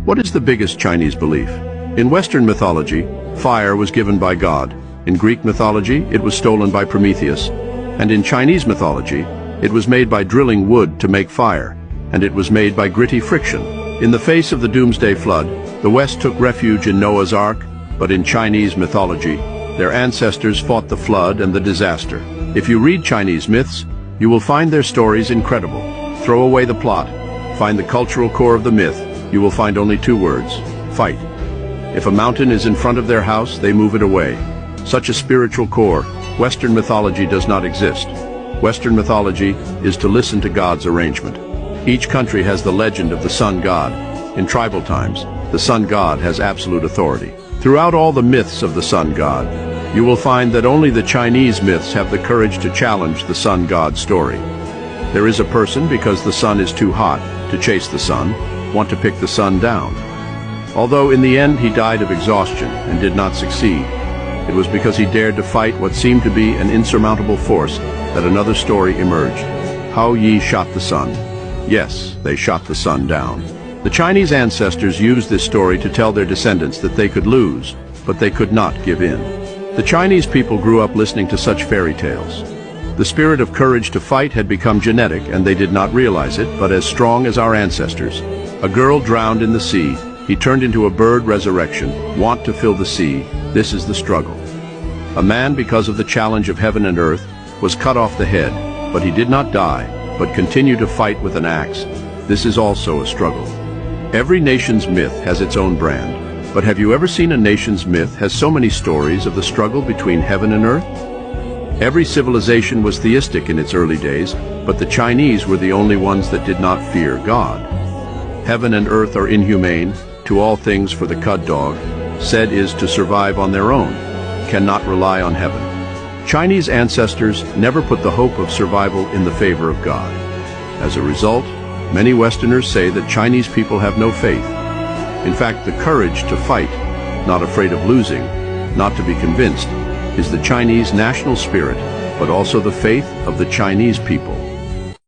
What is the biggest Chinese belief? In Western mythology, fire was given by God. In Greek mythology, it was stolen by Prometheus. And in Chinese mythology, it was made by drilling wood to make fire. And it was made by gritty friction. In the face of the doomsday flood, the West took refuge in Noah's Ark, but in Chinese mythology, their ancestors fought the flood and the disaster. If you read Chinese myths, you will find their stories incredible. Throw away the plot. Find the cultural core of the myth. You will find only two words: fight. If a mountain is in front of their house, they move it away. Such a spiritual core, Western mythology does not exist. Western mythology is to listen to God's arrangement. Each country has the legend of the sun god. In tribal times, the sun god has absolute authority. Throughout all the myths of the sun god, you will find that only the Chinese myths have the courage to challenge the sun god story. There is a person, because the sun is too hot to chase the sun, want to pick the sun down. Although in the end he died of exhaustion and did not succeed, it was because he dared to fight what seemed to be an insurmountable force that another story emerged. How Yi shot the sun. Yes, they shot the sun down. The Chinese ancestors used this story to tell their descendants that they could lose, but they could not give in. The Chinese people grew up listening to such fairy tales. The spirit of courage to fight had become genetic, and they did not realize it, but as strong as our ancestors. A girl drowned in the sea. He turned into a bird resurrection, want to fill the sea. This is the struggle. A man, because of the challenge of heaven and earth, was cut off the head, but he did not die, but continued to fight with an axe. This is also a struggle. Every nation's myth has its own brand. But have you ever seen a nation's myth has so many stories of the struggle between heaven and earth? Every civilization was theistic in its early days, but the Chinese were the only ones that did not fear God. Heaven and earth are inhumane, to all things for the cud dog, said is to survive on their own, cannot rely on heaven. Chinese ancestors never put the hope of survival in the favor of God. As a result, many Westerners say that Chinese people have no faith. In fact, the courage to fight, not afraid of losing, not to be convinced, is the Chinese national spirit, but also the faith of the Chinese people.